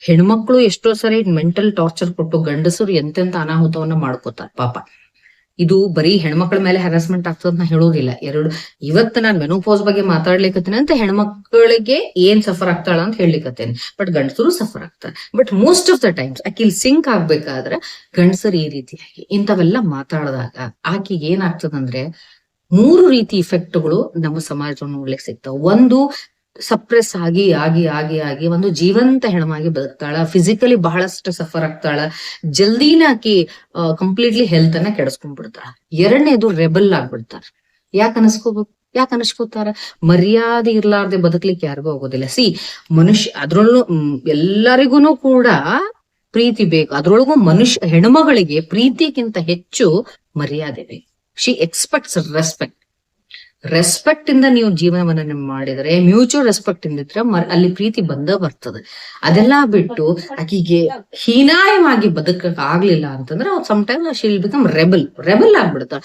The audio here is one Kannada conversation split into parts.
ಹೆಣ್ಮಕ್ಳು ಎಷ್ಟೋ ಸರಿ ಮೆಂಟಲ್ ಟಾರ್ಚರ್ ಕೊಟ್ಟು ಗಂಡಸರು ಎಂತೆಂತ ಅನಾಹುತವನ್ನ ಮಾಡ್ಕೋತಾರೆ ಪಾಪ. ಇದು ಬರೀ ಹೆಣ್ಮಕ್ಳ ಮೇಲೆ ಹರಾಸ್ಮೆಂಟ್ ಆಗ್ತದ ನಾ ಹೇಳೋದಿಲ್ಲ. ಇವತ್ತು ನಾನ್ ಮೆನೋಪಾಸ್ ಬಗ್ಗೆ ಮಾತಾಡ್ಲಿಕ್ಕತ್ತೀನಿ ಅಂತ ಹೆಣ್ಮಕ್ಳಿಗೆ ಏನ್ ಸಫರ್ ಆಗ್ತಾಳ ಅಂತ ಹೇಳಲಿಕ್ಕತ್ತೇನೆ, ಬಟ್ ಗಂಡಸರು ಸಫರ್ ಆಗ್ತಾರೆ. But most of the times ಆಕಿಲ್ ಸಿಂಕ್ ಆಗ್ಬೇಕಾದ್ರೆ ಗಂಡಸರು ಈ ರೀತಿಯಾಗಿ ಇಂಥವೆಲ್ಲ ಮಾತಾಡಿದಾಗ ಆಕಿಗೆ ಏನಾಗ್ತದಂದ್ರೆ 3 ರೀತಿ ಇಫೆಕ್ಟ್ಗಳು ನಮ್ಮ ಸಮಾಜವನ್ನು ನೋಡ್ಲಿಕ್ಕೆ ಸಿಗ್ತಾವ. ಒಂದು, ಸಪ್ರೆಸ್ ಆಗಿ ಆಗಿ ಆಗಿ ಆಗಿ ಒಂದು ಜೀವಂತ ಹೆಣಮಾಗಿ ಬದುಕ್ತಾಳ, ಫಿಸಿಕಲಿ ಬಹಳಷ್ಟು ಸಫರ್ ಆಗ್ತಾಳ, ಜಲ್ದಿನ ಆಕಿ ಕಂಪ್ಲೀಟ್ಲಿ ಹೆಲ್ತ್ ಅನ್ನ ಕೆಡಿಸ್ಕೊಂಡ್ಬಿಡ್ತಾಳ. ಎರಡನೇದು, ರೆಬಲ್ ಆಗ್ಬಿಡ್ತಾರ. ಯಾಕೆ ಅನಸ್ಕೋತಾರ? ಮರ್ಯಾದೆ ಇರ್ಲಾರ್ದೆ ಬದುಕ್ಲಿಕ್ಕೆ ಯಾರಿಗೂ ಆಗೋದಿಲ್ಲ. ಮನುಷ್ಯ ಅದ್ರಲ್ಲೂ ಎಲ್ಲರಿಗೂ ಕೂಡ ಪ್ರೀತಿ ಬೇಕು. ಅದ್ರೊಳಗೂ ಹೆಣ್ಮಗಳಿಗೆ ಪ್ರೀತಿಗಿಂತ ಹೆಚ್ಚು ಮರ್ಯಾದೆ ಬೇಕು. ಶಿ ಎಕ್ಸ್ಪೆಕ್ಟ್ಸ್ ರೆಸ್ಪೆಕ್ಟ್ ಇಂದ ನೀವು ಜೀವನವನ್ನ ಮಾಡಿದ್ರೆ, ಮ್ಯೂಚುವಲ್ ರೆಸ್ಪೆಕ್ಟ್ ಇಂದಿದ್ರೆ ಅಲ್ಲಿ ಪ್ರೀತಿ ಬರ್ತದೆ. ಅದೆಲ್ಲಾ ಬಿಟ್ಟು ಆಕಿಗೆ ಹೀನಾಯವಾಗಿ ಬದುಕಕ್ ಆಗ್ಲಿಲ್ಲ ಅಂತಂದ್ರೆ ಸಮ್ಟೈಮ್ಸ್ ಶೀಲ್ ಬಿಕಮ್ ರೆಬಲ್ ಆಗ್ಬಿಡ್ತಾಳ.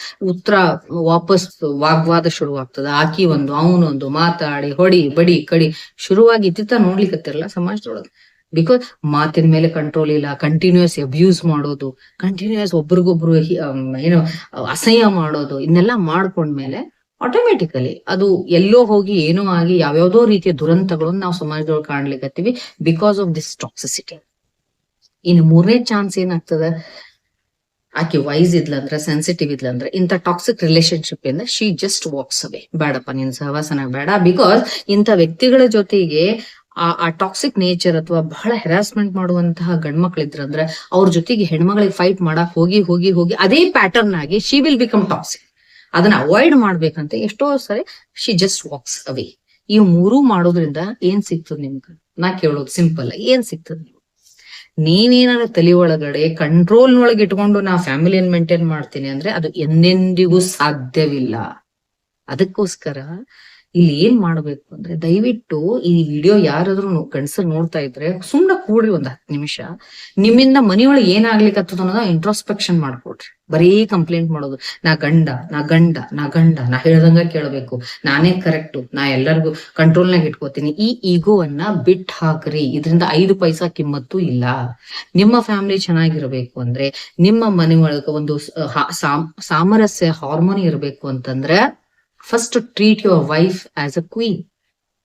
ವಾಪಸ್ ವಾಗ್ವಾದ ಶುರು ಆಗ್ತದ. ಆಕಿ ಒಂದು ಅವನೊಂದು ಮಾತಾಡಿ ಹೊಡಿ ಬಡಿ ಕಡಿ ಶುರುವಾಗಿ ಇತ್ತಿತ್ತ ನೋಡ್ಲಿಕ್ಕತ್ತಿರಲ್ಲ ಸಮಾಜದೊಳಗೆ. ಬಿಕಾಸ್ ಮಾತಿನ ಮೇಲೆ ಕಂಟ್ರೋಲ್ ಇಲ್ಲ, ಕಂಟಿನ್ಯೂಸ್ ಅಬ್ಯೂಸ್ ಮಾಡೋದು, ಕಂಟಿನ್ಯೂಸ್ ಒಬ್ರಿಗೊಬ್ರು ಏನೋ ಅಸಹ್ಯ ಮಾಡೋದು, ಇನ್ನೆಲ್ಲಾ ಮಾಡ್ಕೊಂಡ್ಮೇಲೆ ಆಟೋಮೆಟಿಕಲಿ ಅದು ಎಲ್ಲೋ ಹೋಗಿ ಏನೋ ಆಗಿ ಯಾವ್ಯಾವ್ದೋ ರೀತಿಯ ದುರಂತಗಳನ್ನು ನಾವು ಸಮಾಜದೊಳಗೆ ಕಾಣ್ಲಿಕ್ಕತ್ತೀವಿ ಬಿಕಾಸ್ ಆಫ್ ದಿಸ್ ಟಾಕ್ಸಿಸಿಟಿ. ಇನ್ನು 3ನೇ ಚಾನ್ಸ್ ಏನಾಗ್ತದ, ಆಕೆ ವೈಸ್ ಇದ್ಲಂದ್ರೆ, ಸೆನ್ಸಿಟಿವ್ ಇದ್ಲಂದ್ರೆ ಇಂಥ ಟಾಕ್ಸಿಕ್ ರಿಲೇಶನ್ಶಿಪ್ ಇಂದ ಶಿ ಜಸ್ಟ್ ವಾಕ್ಸ್ ಅವೇ. ಬೇಡಪ್ಪ ನಿನ್ ಸಹವಾಸನ ಬೇಡ. ಬಿಕಾಸ್ ಇಂಥ ವ್ಯಕ್ತಿಗಳ ಜೊತೆಗೆ ಆ ಟಾಕ್ಸಿಕ್ ನೇಚರ್ ಅಥವಾ ಬಹಳ ಹೆರಾಸ್ಮೆಂಟ್ ಮಾಡುವಂತಹ ಗಂಡ್ಮಕ್ಳಿದ್ರಂದ್ರೆ ಅವ್ರ ಜೊತೆಗೆ ಹೆಣ್ಮಗಳಿಗೆ ಫೈಟ್ ಮಾಡಕ್ ಹೋಗಿ ಹೋಗಿ ಹೋಗಿ ಅದೇ ಪ್ಯಾಟರ್ನ್ ಆಗಿ ಶಿ ವಿಲ್ ಬಿಕಮ್ ಟಾಕ್ಸಿಕ್. ಅದನ್ನ ಅವಾಯ್ಡ್ ಮಾಡ್ಬೇಕಂತ ಎಷ್ಟೋ ಸರಿ ಶಿ ಜಸ್ಟ್ ವಾಕ್ಸ್ ಅವೇ. ಈ 3 ಮಾಡೋದ್ರಿಂದ ಏನ್ ಸಿಗ್ತದ ನಿಮ್ಗೆ? ನಾ ಕೇಳೋದು ಸಿಂಪಲ್, ಏನ್ ಸಿಗ್ತದ? ನೀವೇನಾದ್ರು ತಲೆ ಒಳಗಡೆ ಕಂಟ್ರೋಲ್ ಒಳಗೆ ಇಟ್ಕೊಂಡು ನಾ ಫ್ಯಾಮಿಲಿಯನ್ನ ಮೇಂಟೈನ್ ಮಾಡ್ತೀನಿ ಅಂದ್ರೆ ಅದು ಎಂದೆಂದಿಗೂ ಸಾಧ್ಯವಿಲ್ಲ. ಅದಕ್ಕೋಸ್ಕರ ಇಲ್ಲಿ ಏನ್ ಮಾಡ್ಬೇಕು ಅಂದ್ರೆ, ದಯವಿಟ್ಟು ಈ ವಿಡಿಯೋ ಯಾರಾದ್ರೂ ಗಂಡಸರು ನೋಡ್ತಾ ಇದ್ರೆ ಸುಮ್ನೆ ಕೂಡ್ರಿ 10 ನಿಮಿಷ. ನಿಮ್ಮಿಂದ ಮನೆಯೊಳಗೆ ಏನಾಗ್ಲಿಕ್ಕತ್ತದ ಅನ್ನೋದ ಇಂಟ್ರೋಸ್ಪೆಕ್ಷನ್ ಮಾಡ್ಕೊಡ್ರಿ. ಬರೀ ಕಂಪ್ಲೇಂಟ್ ಮಾಡೋದು, ನಾ ಗಂಡ ನಾ ಹೇಳ್ದಂಗ ಕೇಳ್ಬೇಕು, ನಾನೇ ಕರೆಕ್ಟು, ನಾ ಎಲ್ಲರಿಗೂ ಕಂಟ್ರೋಲ್ನಾಗ ಇಟ್ಕೋತೀನಿ. ಈ ಈಗೋವನ್ನ ಬಿಟ್ ಹಾಕ್ರಿ. ಇದರಿಂದ 5 ಪೈಸಾ ಕಿಮ್ಮತ್ತು ಇಲ್ಲ. ನಿಮ್ಮ ಫ್ಯಾಮಿಲಿ ಚೆನ್ನಾಗಿರ್ಬೇಕು ಅಂದ್ರೆ, ನಿಮ್ಮ ಮನೆಯೊಳಗ ಒಂದು ಸಾಮರಸ್ಯ ಹಾರ್ಮೋನಿ ಇರ್ಬೇಕು ಅಂತಂದ್ರೆ, first treat your wife as a queen.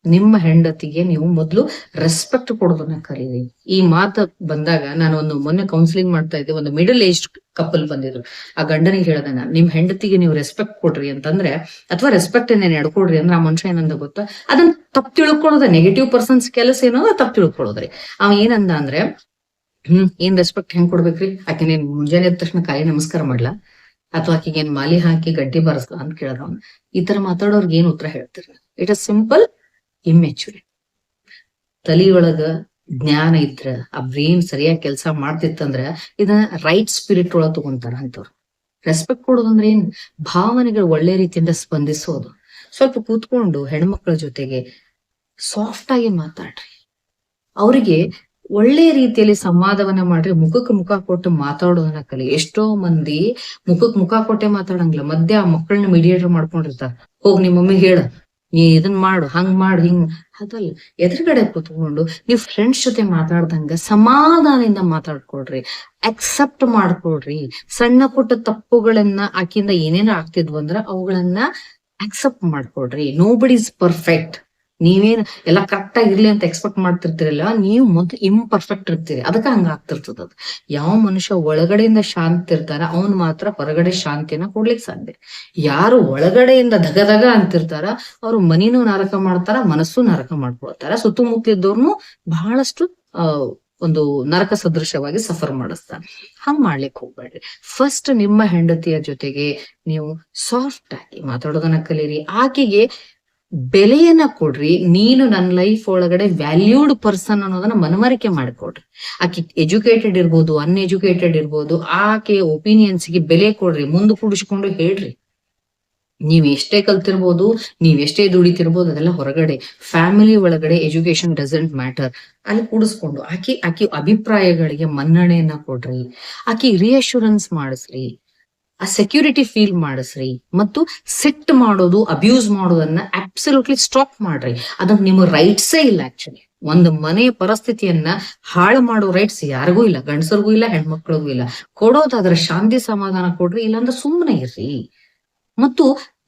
ನಿಮ್ಮ ಹೆಂಡತಿಗೆ ನೀವು ಮೊದಲು ರೆಸ್ಪೆಕ್ಟ್ ಕೊಡೋದನ್ನ ಕಲೀರಿ. ಈ ಮಾತು ಬಂದಾಗ ನಾನು ಮೊನ್ನೆ ಕೌನ್ಸಿಲಿಂಗ್ ಮಾಡ್ತಾ ಇದ್ದೆ. ಒಂದು ಮಿಡಲ್ ಏಜ್ ಕಪಲ್ ಬಂದಿದ್ರು. ಆ ಗಂಡನಿಗೆ ಹೇಳ್ದೆ ನಾನು, ನಿಮ್ ಹೆಂಡತಿಗೆ ನೀವು ರೆಸ್ಪೆಕ್ಟ್ ಕೊಡ್ರಿ ಅಂತಂದ್ರೆ, ಅಥವಾ ರೆಸ್ಪೆಕ್ಟ್ ಏನೇನು ಎಡ್ಕೊಡ್ರಿ ಅಂದ್ರೆ, ಆ ಮನುಷ್ಯ ಏನಂದ ಗೊತ್ತಾ, ಅದನ್ನ ತಪ್ಪು ತಿಳ್ಕೊಳ್ಳೋದ. ನೆಗೆಟಿವ್ ಪರ್ಸನ್ಸ್ ಕೆಲಸ ಏನೋ ತಪ್ಪು ತಿಳ್ಕೊಳ್ಳೋದ್ರಿ. ಅವ ಏನಂದ ಅಂದ್ರೆ, ಏನ್ ರೆಸ್ಪೆಕ್ಟ್ ಹೆಂಗ್ ಕೊಡ್ಬೇಕ್ರಿ? ಆಕೆ ನೀನ್ ಮುಂಜಾನೆ ಎದ್ದ ತಕ್ಷಣ ಕಾಲಿ ನಮಸ್ಕಾರ ಮಾಡ್ಲಾ, ಅಥವಾ ಆಕಿಗೆ ಏನ್ ಮಾಲಿ ಹಾಕಿ ಗಡ್ಡಿ ಬಾರಿಸ್ಲಾ ಅಂತ ಕೇಳಿದ. ಅವ್ನು ಈ ತರ ಮಾತಾಡೋರ್ಗೆ ಏನ್ ಉತ್ತರ ಹೇಳ್ತೀರಿ? It is simple immaturity. ತಲಿಯೊಳಗ ಜ್ಞಾನ ಇದ್ರ, ಆ ಬ್ರೈನ್ ಸರಿಯಾಗಿ ಕೆಲಸ ಮಾಡ್ತಿತ್ತಂದ್ರ ಇದನ್ನ ರೈಟ್ ಸ್ಪಿರಿಟ್ ಒಳಗ ತಗೊಂತಾರ ಅಂತವ್ರು. ರೆಸ್ಪೆಕ್ಟ್ ಕೊಡೋದಂದ್ರೆ ಏನ್? ಭಾವನೆಗಳು ಒಳ್ಳೆ ರೀತಿಯಿಂದ ಸ್ಪಂದಿಸೋದು. ಸ್ವಲ್ಪ ಕೂತ್ಕೊಂಡು ಹೆಣ್ಮಕ್ಳ ಜೊತೆಗೆ ಸಾಫ್ಟ್ ಆಗಿ ಮಾತಾಡ್ರಿ. ಅವರಿಗೆ ಒಳ್ಳೆ ರೀತಿಯಲ್ಲಿ ಸಂವಾದವನ್ನ ಮಾಡ್ರಿ. ಮುಖಕ್ಕೆ ಮುಖ ಕೊಟ್ಟು ಮಾತಾಡೋದನ್ನ ಕಲಿ. ಎಷ್ಟೋ ಮಂದಿ ಮುಖಕ್ಕೆ ಮುಖ ಕೊಟ್ಟೆ ಮಾತಾಡಂಗಿಲ್ಲ, ಮಧ್ಯ ಮಕ್ಕಳನ್ನ ಮೀಡಿಯೇಟರ್ ಮಾಡ್ಕೊಂಡಿರ್ತಾರ. ಹೋಗ್ ನಿಮ್ಮ ಮಮ್ಮಿ ಹೇಳ, ನೀ ಇದನ್ ಮಾಡು, ಹಂಗ್ ಮಾಡು, ಹಿಂಗ್. ಅದಲ್ಲ, ಎದುರುಗಡೆ ಕೂತ್ಕೊಂಡು ನೀವ್ ಫ್ರೆಂಡ್ಸ್ ಜೊತೆ ಮಾತಾಡ್ದಂಗ ಸಮಾಧಾನದಿಂದ ಮಾತಾಡ್ಕೊಡ್ರಿ, ಅಕ್ಸೆಪ್ಟ್ ಮಾಡ್ಕೊಡ್ರಿ. ಸಣ್ಣ ಪುಟ್ಟ ತಪ್ಪುಗಳನ್ನ ಆಕಿಂದ ಏನೇನ ಆಗ್ತಿದ್ವು ಅಂದ್ರ ಅವುಗಳನ್ನ ಅಕ್ಸೆಪ್ಟ್ ಮಾಡ್ಕೊಡ್ರಿ. Nobody is perfect. ನೀವೇನ್ ಎಲ್ಲ ಕರೆಕ್ಟ್ ಆಗಿರ್ಲಿ ಅಂತ ಎಕ್ಸ್ಪೆಕ್ಟ್ ಮಾಡ್ತಿರ್ತೀರಲ್ಲ, ನೀವು ಮೊದ್ಲು ಇಂಪರ್ಫೆಕ್ಟ್ ಇರ್ತೀರಿ. ಅದಕ್ಕೆ ಹಂಗ ಆಗ್ತಿರ್ತದ. ಯಾವ ಮನುಷ್ಯ ಒಳಗಡೆಯಿಂದ ಶಾಂತಿ ಇರ್ತಾರ ಅವನ್ ಮಾತ್ರ ಹೊರಗಡೆ ಶಾಂತಿಯನ್ನ ಕೊಡ್ಲಿಕ್ಕೆ ಸಾಧ್ಯ. ಯಾರು ಒಳಗಡೆಯಿಂದ ದಗದಗ ಅಂತಿರ್ತಾರ ಅವ್ರು ಮನಿನೂ ನರಕ ಮಾಡ್ತಾರ, ಮನಸ್ಸು ನರಕ ಮಾಡ್ಕೊಳ್ತಾರ. ಸುತ್ತಮುತ್ತಲಿದ್ದವ್ರನ್ನು ಬಹಳಷ್ಟು ಒಂದು ನರಕ ಸದೃಶವಾಗಿ ಸಫರ್ ಮಾಡಿಸ್ತಾರ. ಹಂಗ್ ಮಾಡ್ಲಿಕ್ಕೆ ಹೋಗ್ಬೇಡ್ರಿ. ಫಸ್ಟ್ ನಿಮ್ಮ ಹೆಂಡತಿಯ ಜೊತೆಗೆ ನೀವು ಸಾಫ್ಟ್ ಆಗಿ ಮಾತಾಡೋದನ್ನ ಕಲೀರಿ. ಆಕೆಗೆ ಬೆಲೆಯನ್ನ ಕೊಡ್ರಿ. ನೀನು ನನ್ನ ಲೈಫ್ ಒಳಗಡೆ ವ್ಯಾಲ್ಯೂಡ್ ಪರ್ಸನ್ ಅನ್ನೋದನ್ನ ಮನವರಿಕೆ ಮಾಡಿಕೊಡ್ರಿ. ಆಕೆ ಎಜುಕೇಟೆಡ್ ಇರ್ಬೋದು, ಅನ್ಎಜುಕೇಟೆಡ್ ಇರ್ಬೋದು, ಆಕೆ ಒಪಿನಿಯನ್ಸ್ಗೆ ಬೆಲೆ ಕೊಡ್ರಿ. ಮುಂದೆ ಕೂಡಿಸ್ಕೊಂಡು ಹೇಳ್ರಿ, ನೀವ್ ಎಷ್ಟೇ ಕಲ್ತಿರ್ಬೋದು, ನೀವ್ ಎಷ್ಟೇ ದುಡಿತಿರ್ಬೋದು, ಅದೆಲ್ಲ ಹೊರಗಡೆ. ಫ್ಯಾಮಿಲಿ ಒಳಗಡೆ ಎಜುಕೇಶನ್ ಡಸಂಟ್ ಮ್ಯಾಟರ್. ಅಲ್ಲಿ ಕೂಡಿಸ್ಕೊಂಡು ಆಕಿ ಅಭಿಪ್ರಾಯಗಳಿಗೆ ಮನ್ನಣೆಯನ್ನ ಕೊಡ್ರಿ. ಆಕಿ ರಿಯಶ್ಯೂರೆನ್ಸ್ ಮಾಡಿಸ್ರಿ. ಆ ಸೆಕ್ಯೂರಿಟಿ ಫೀಲ್ ಮಾಡಿಸ್ರಿ. ಮತ್ತು ಸಿಟ್ ಮಾಡೋದು, ಅಬ್ಯೂಸ್ ಮಾಡೋದನ್ನ ಅಬ್ಸಲ್ಯೂಟ್ಲಿ ಸ್ಟಾಪ್ ಮಾಡ್ರಿ. ಅದಕ್ಕೆ ನಿಮ್ಮ ರೈಟ್ಸೇ ಇಲ್ಲ. ಆಕ್ಚುಲಿ ಒಂದು ಮನೆ ಪರಿಸ್ಥಿತಿಯನ್ನ ಹಾಳು ಮಾಡೋ ರೈಟ್ಸ್ ಯಾರಿಗೂ ಇಲ್ಲ, ಗಂಡಸರಿಗೂ ಇಲ್ಲ, ಹೆಣ್ಮಕ್ಳಿಗೂ ಇಲ್ಲ. ಕೊಡೋದಾದ್ರೆ ಶಾಂತಿ ಸಮಾಧಾನ ಕೊಡ್ರಿ, ಇಲ್ಲಾಂದ್ರೆ ಸುಮ್ಮನೆ ಇರ್ರಿ. ಮತ್ತು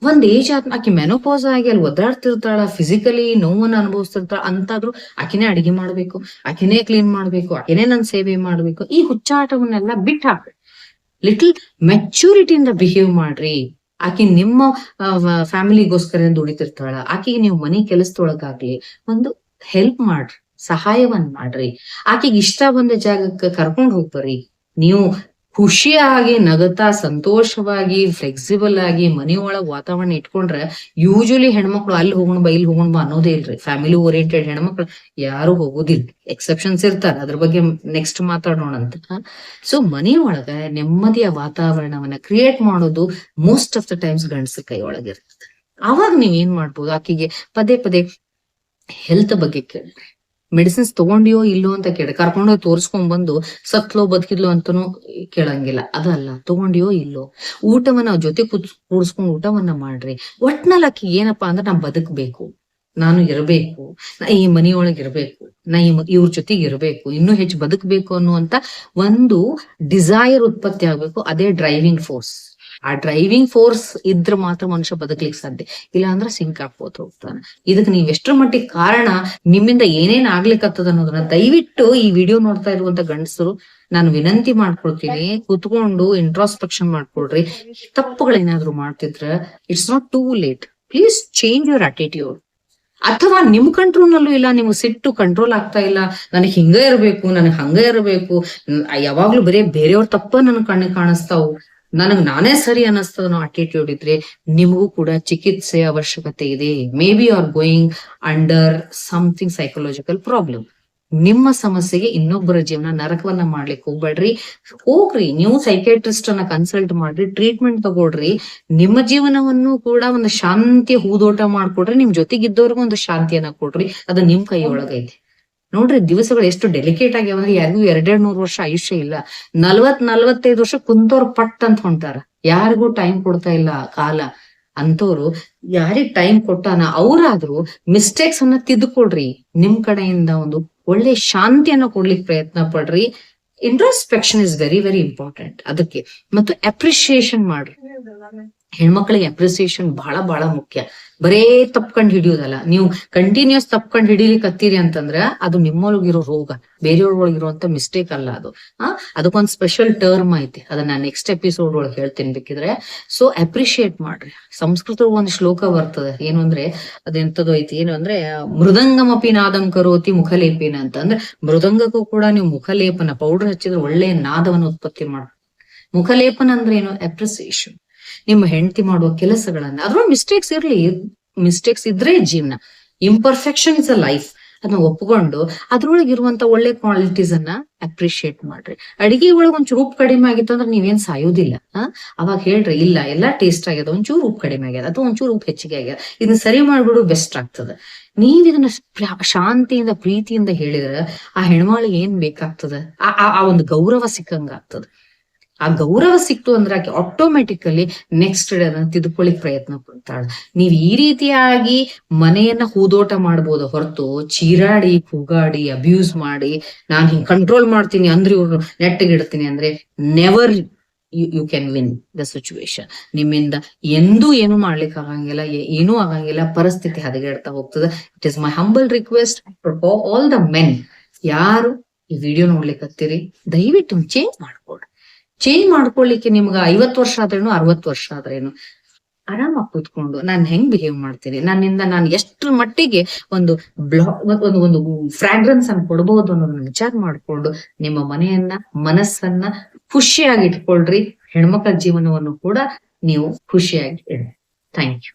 ಒಂದ್ ಏಜ್ ಆದ್ ಆಕಿ ಮೆನೋಪಾಸ್ ಆಗಿ ಅಲ್ಲಿ ಒದ್ದಾಡ್ತಿರ್ತಾಳ, ಫಿಸಿಕಲಿ ನೋವನ್ನ ಅನುಭವಿಸ್ತಿರ್ತಾಳ ಅಂತಾದ್ರೂ ಆಕಿನೇ ಅಡಿಗೆ ಮಾಡ್ಬೇಕು, ಆಕಿನೇ ಕ್ಲೀನ್ ಮಾಡ್ಬೇಕು, ಆಕಿನೇ ನನ್ ಸೇವೆ ಮಾಡ್ಬೇಕು. ಈ ಹುಚ್ಚಾಟವನ್ನೆಲ್ಲ ಬಿಟ್ಟು ಹಾಕ್ರಿ. ಲಿಟಲ್ ಮೆಚೂರಿಟಿಯಿಂದ ಬಿಹೇವ್ ಮಾಡ್ರಿ. ಆಕಿ ನಿಮ್ಮ ಫ್ಯಾಮಿಲಿಗೋಸ್ಕರ ದುಡಿತಿರ್ತಾಳ, ಆಕಿಗೆ ನೀವು ಮನೆ ಕೆಲಸದೊಳಗಾಗ್ಲಿ ಒಂದು ಹೆಲ್ಪ್ ಮಾಡ್ರಿ, ಸಹಾಯವನ್ನ ಮಾಡ್ರಿ. ಆಕಿಗೆ ಇಷ್ಟ ಬಂದ ಜಾಗಕ್ಕೆ ಕರ್ಕೊಂಡ್ ಹೋಗ್ಬರ್ರಿ. ನೀವು ಖುಷಿಯಾಗಿ ನಗತಾ ಸಂತೋಷವಾಗಿ ಫ್ಲೆಕ್ಸಿಬಲ್ ಆಗಿ ಮನೆಯೊಳಗ್ ವಾತಾವರಣ ಇಟ್ಕೊಂಡ್ರೆ ಯೂಶಲಿ ಹೆಣ್ಮಕ್ಳು ಅಲ್ಲಿ ಹೋಗೋಣ ಬಾ ಇಲ್ಲಿ ಹೋಗೋಣ ಬಾ ಅನ್ನೋದೇ ಇಲ್ರಿ. ಫ್ಯಾಮಿಲಿ ಓರಿಯೆಂಟೆಡ್ ಹೆಣ್ಮಕ್ಳು ಯಾರು ಹೋಗೋದಿಲ್ಲ, ಎಕ್ಸೆಪ್ಷನ್ಸ್ ಇರ್ತಾರ, ಅದ್ರ ಬಗ್ಗೆ ನೆಕ್ಸ್ಟ್ ಮಾತಾಡೋಣ ಅಂತ. ಸೊ ಮನೆಯೊಳಗ ನೆಮ್ಮದಿಯ ವಾತಾವರಣವನ್ನ ಕ್ರಿಯೇಟ್ ಮಾಡೋದು ಮೋಸ್ಟ್ ಆಫ್ ದ ಟೈಮ್ಸ್ ಗಂಡಸ ಕೈ ಒಳಗಿರ್ತದೆ. ಅವಾಗ ನೀವ್ ಏನ್ ಮಾಡ್ಬೋದು, ಆಕಿಗೆ ಪದೇ ಪದೇ ಹೆಲ್ತ್ ಬಗ್ಗೆ ಕೇಳ್ರಿ. ಮೆಡಿಸಿನ್ಸ್ ತಗೊಂಡಿಯೋ ಇಲ್ಲೋ ಅಂತ ಕೇಳಿ ಕರ್ಕೊಂಡೋಗಿ ತೋರ್ಸ್ಕೊಂಡ್ ಬಂದು ಸತ್ಲೋ ಬದುಕಿದ್ಲೋ ಅಂತನೂ ಕೇಳಂಗಿಲ್ಲ. ಅದಲ್ಲ, ತಗೊಂಡಿಯೋ ಇಲ್ಲೋ, ಊಟವನ್ನ ಜೊತೆ ಕೂಡ್ಸ್ಕೊಂಡ್ ಊಟವನ್ನ ಮಾಡ್ರಿ. ಒಟ್ನಲ್ಲಿ ಆಕಿ ಏನಪ್ಪಾ ಅಂದ್ರೆ ನಾ ಬದುಕ್ಬೇಕು, ನಾನು ಇರಬೇಕು, ನಾ ಈ ಮನೆಯೊಳಗೆ ಇರ್ಬೇಕು, ನಾ ಇವ್ರ ಜೊತೆಗೆ ಇರಬೇಕು, ಇನ್ನೂ ಹೆಚ್ಚು ಬದುಕ್ಬೇಕು ಅನ್ನುವಂತ ಒಂದು ಡಿಸೈರ್ ಉತ್ಪತ್ತಿ ಆಗ್ಬೇಕು. ಅದೇ ಡ್ರೈವಿಂಗ್ ಫೋರ್ಸ್. ಆ ಡ್ರೈವಿಂಗ್ ಫೋರ್ಸ್ ಇದ್ರ ಮಾತ್ರ ಮನುಷ್ಯ ಬದುಕ್ಲಿಕ್ಕೆ ಸಾಧ್ಯ, ಇಲ್ಲ ಅಂದ್ರೆ ಸಿಂಕ್ ಹಾಕ್ಬೋತ ಹೋಗ್ತಾನೆ. ಇದಕ್ ನೀವ್ ಎಷ್ಟ್ರ ಮಟ್ಟಿಗೆ ಕಾರಣ, ನಿಮ್ಮಿಂದ ಏನೇನ್ ಆಗ್ಲಿಕ್ಕತ್ತದ ಅನ್ನೋದನ್ನ ದಯವಿಟ್ಟು ಈ ವಿಡಿಯೋ ನೋಡ್ತಾ ಇರುವಂತ ಗಂಡಸರು ನಾನು ವಿನಂತಿ ಮಾಡ್ಕೊಳ್ತೀನಿ, ಕೂತ್ಕೊಂಡು ಇಂಟ್ರಾಸ್ಪೆಕ್ಷನ್ ಮಾಡ್ಕೊಳ್ರಿ. ತಪ್ಪುಗಳೇನಾದ್ರು ಮಾಡ್ತಿದ್ರ it's not too late. Please change your attitude. ಅಥವಾ ನಿಮ್ ಕಂಟ್ರೋಲ್ ನಲ್ಲೂ ಇಲ್ಲ, ನಿಮ್ಗೆ ಸಿಟ್ಟು ಕಂಟ್ರೋಲ್ ಆಗ್ತಾ ಇಲ್ಲ, ನನಗ್ ಹಿಂಗ ಇರ್ಬೇಕು, ನನಗ್ ಹಂಗ ಇರಬೇಕು, ಯಾವಾಗ್ಲೂ ಬರೀ ಬೇರೆಯವ್ರ ತಪ್ಪ ನನ್ ಕಣ್ಣಿಗೆ ಕಾಣಿಸ್ತಾವು, ನನಗ್ ನಾನೇ ಸರಿ ಅನ್ನಿಸ್ತದ ಅನ್ನೋ ಅಟಿಟ್ಯೂಡ್ ಇದ್ರೆ ನಿಮಗೂ ಕೂಡ ಚಿಕಿತ್ಸೆ ಅವಶ್ಯಕತೆ ಇದೆ. Maybe you are going under something psychological problem. ನಿಮ್ಮ ಸಮಸ್ಯೆಗೆ ಇನ್ನೊಬ್ಬರ ಜೀವನ ನರಕವನ್ನ ಮಾಡ್ಲಿಕ್ಕೆ ಹೋಗ್ಬೇಡ್ರಿ. ಹೋಗ್ರಿ, ನೀವು ಸೈಕೇಟ್ರಿಸ್ಟ್ ಅನ್ನ ಕನ್ಸಲ್ಟ್ ಮಾಡ್ರಿ, ಟ್ರೀಟ್ಮೆಂಟ್ ತಗೊಳ್ರಿ. ನಿಮ್ಮ ಜೀವನವನ್ನು ಕೂಡ ಒಂದು ಶಾಂತಿಯ ಹೂದೋಟ ಮಾಡ್ಕೊಡ್ರಿ. ನಿಮ್ ಜೊತೆಗಿದ್ದವ್ರಿಗೂ ಒಂದು ಶಾಂತಿಯನ್ನ ಕೊಡ್ರಿ. ಅದು ನಿಮ್ ಕೈ ಒಳಗೈತಿ. ನೋಡ್ರಿ, ದಿವಸಗಳು ಎಷ್ಟು ಡೆಲಿಕೇಟ್ ಆಗ್ಯಾವ ಅಂದ್ರೆ ಯಾರಿಗೂ 200 ವರ್ಷ ಆಯುಷ್ಯ ಇಲ್ಲ. 40-45 ವರ್ಷ ಕುಂತವ್ರು ಪಟ್ ಅಂತ ಹೊಂಟಾರ. ಯಾರಿಗೂ ಟೈಮ್ ಕೊಡ್ತಾ ಇಲ್ಲ ಕಾಲ. ಅಂತವ್ರು ಯಾರಿಗ್ ಟೈಮ್ ಕೊಟ್ಟಾನ ಅವ್ರಾದ್ರೂ ಮಿಸ್ಟೇಕ್ಸ್ ಅನ್ನ ತಿದ್ದುಕೊಡ್ರಿ. ನಿಮ್ ಕಡೆಯಿಂದ ಒಂದು ಒಳ್ಳೆ ಶಾಂತಿಯನ್ನ ಕೊಡ್ಲಿಕ್ಕೆ ಪ್ರಯತ್ನ ಪಡ್ರಿ. Introspection is very very important. ಅದಕ್ಕೆ ಮತ್ತು ಅಪ್ರಿಶಿಯೇಷನ್ ಮಾಡ್ರಿ. ಹೆಣ್ಮಕ್ಳಿಗೆ ಅಪ್ರಿಸಿಯೇಷನ್ ಬಹಳ ಬಹಳ ಮುಖ್ಯ. ಬರೇ ತಪ್ಕೊಂಡ್ ಹಿಡಿಯೋದಲ್ಲ. ನೀವು ಕಂಟಿನ್ಯೂಸ್ ತಪ್ಕೊಂಡ್ ಹಿಡಿಲಿಕ್ಕತ್ತೀರಿ ಅಂತಂದ್ರ ಅದು ನಿಮ್ಮೊಳಗಿರೋ ರೋಗ, ಬೇರೆಯವ್ರೊಳಗಿರುವಂತ ಮಿಸ್ಟೇಕ್ ಅಲ್ಲ ಅದು. ಅದಕ್ಕೊಂದ್ ಸ್ಪೆಷಲ್ ಟರ್ಮ್ ಐತಿ, ಅದನ್ನ ನೆಕ್ಸ್ಟ್ ಎಪಿಸೋಡ್ ಒಳಗೆ ಹೇಳ್ತೀನಿ ಬೇಕಿದ್ರೆ. ಸೊ ಅಪ್ರಿಶಿಯೇಟ್ ಮಾಡ್ರಿ. ಸಂಸ್ಕೃತ ಒಂದು ಶ್ಲೋಕ ಬರ್ತದೆ, ಏನು ಅಂದ್ರೆ ಅದೆಂತದ್ದು ಐತಿ, ಏನು ಅಂದ್ರೆ ಮೃದಂಗಮಪಿ ನಾದಂ ಕರೋತಿ ಮುಖಲೇಪಿನ ಅಂತ. ಅಂದ್ರೆ ಮೃದಂಗಕ್ಕೂ ಕೂಡ ನೀವು ಮುಖಲೇಪನ ಪೌಡರ್ ಹಚ್ಚಿದ್ರೆ ಒಳ್ಳೆಯ ನಾದವನ್ನು ಉತ್ಪತ್ತಿ ಮಾಡ್ರಿ. ಮುಖಲೇಪನ ಅಂದ್ರೆ ಏನು? ಅಪ್ರಿಸಿಯೇಷನ್. ನಿಮ್ಮ ಹೆಂಡತಿ ಮಾಡುವ ಕೆಲಸಗಳನ್ನ, ಅದ್ರೊಳಗೆ ಮಿಸ್ಟೇಕ್ಸ್ ಇರ್ಲಿ, ಮಿಸ್ಟೇಕ್ಸ್ ಇದ್ರೆ ಜೀವನ, ಇಂಪರ್ಫೆಕ್ಷನ್ ಇಸ್ ಅ ಲೈಫ್, ಅದನ್ನ ಒಪ್ಕೊಂಡು ಅದ್ರೊಳಗೆ ಇರುವಂತ ಒಳ್ಳೆ ಕ್ವಾಲಿಟೀಸ್ ಅನ್ನ ಅಪ್ರಿಶಿಯೇಟ್ ಮಾಡ್ರಿ. ಅಡಿಗೆ ಒಳಗೆ ಒಂಚೂರು ಉಪ್ಪು ಕಡಿಮೆ ಆಗಿತ್ತು ಅಂದ್ರೆ ನೀವೇನ್ ಸಾಯೋದಿಲ್ಲ. ಅವಾಗ ಹೇಳ್ರಿ, ಇಲ್ಲ ಎಲ್ಲಾ ಟೇಸ್ಟ್ ಆಗ್ಯದ, ಒಂಚೂರು ಉಪ್ಪು ಕಡಿಮೆ ಆಗ್ಯದ ಅಥವಾ ಒಂಚೂರು ಉಪ್ಪು ಹೆಚ್ಚಿಗೆ ಆಗ್ಯದ, ಇದನ್ನ ಸರಿ ಮಾಡ್ಬಿಡು, ಬೆಸ್ಟ್ ಆಗ್ತದ. ನೀವ್ ಇದನ್ನ ಶಾಂತಿಯಿಂದ ಪ್ರೀತಿಯಿಂದ ಹೇಳಿದ್ರೆ ಆ ಹೆಣ್ಮಳಿಗೆ ಏನ್ ಬೇಕಾಗ್ತದ, ಆ ಒಂದು ಗೌರವ ಸಿಕ್ಕಂಗ ಆಗ್ತದ. ಆ ಗೌರವ ಸಿಕ್ತು ಅಂದ್ರೆ ಆಕೆ ಆಟೋಮೆಟಿಕಲಿ ನೆಕ್ಸ್ಟ್ ಡೇ ಅದನ್ನ ತಿದ್ಕೊಳ್ಳಿಕ್ ಪ್ರಯತ್ನ ಪಡ್ತಾಳ. ನೀವ್ ಈ ರೀತಿಯಾಗಿ ಮನೆಯನ್ನ ಹೂದೋಟ ಮಾಡ್ಬೋದು ಹೊರತು ಚೀರಾಡಿ ಕೂಗಾಡಿ ಅಬ್ಯೂಸ್ ಮಾಡಿ ನಾನ್ ಹಿಂಗ್ ಕಂಟ್ರೋಲ್ ಮಾಡ್ತೀನಿ ಅಂದ್ರೆ ಇವ್ರು ನೆಟ್ಟಗಿಡ್ತೀನಿ ಅಂದ್ರೆ never you can win the situation. ನಿಮ್ಮಿಂದ ಎಂದೂ ಏನು ಮಾಡ್ಲಿಕ್ಕೆ ಆಗಂಗಿಲ್ಲ, ಏನೂ ಆಗಂಗಿಲ್ಲ. ಪರಿಸ್ಥಿತಿ ಹದಗೆಡ್ತಾ ಹೋಗ್ತದೆ. It is my humble request for all the men. ಯಾರು ಈ ವಿಡಿಯೋ ನೋಡ್ಲಿಕ್ಕತ್ತೀರಿ, ದಯವಿಟ್ಟು ಚೇಂಜ್ ಮಾಡ್ಕೊಡ್ರಿ. ಚೇಂಜ್ ಮಾಡ್ಕೊಳ್ಳಿಕ್ಕೆ ನಿಮ್ಗ 50 ವರ್ಷ ಆದ್ರೇನು 60 ವರ್ಷ ಆದ್ರೇನು ಆರಾಮಾಗಿ ಕೂತ್ಕೊಂಡು ನಾನ್ ಹೆಂಗ್ ಬಿಹೇವ್ ಮಾಡ್ತೀನಿ, ನನ್ನಿಂದ ನಾನು ಎಷ್ಟ್ರ ಮಟ್ಟಿಗೆ ಒಂದು ಒಂದು ಫ್ರಾಗ್ರೆನ್ಸ್ ಅನ್ನು ಕೊಡಬಹುದು ಅನ್ನೋದನ್ನ ವಿಚಾರ ಮಾಡ್ಕೊಂಡು ನಿಮ್ಮ ಮನೆಯನ್ನ ಮನಸ್ಸನ್ನ ಖುಷಿಯಾಗಿ ಇಟ್ಕೊಳ್ರಿ. ಹೆಣ್ಮಕ್ಳ ಜೀವನವನ್ನು ಕೂಡ ನೀವು ಖುಷಿಯಾಗಿ ಇಡ್ರಿ. Thank you.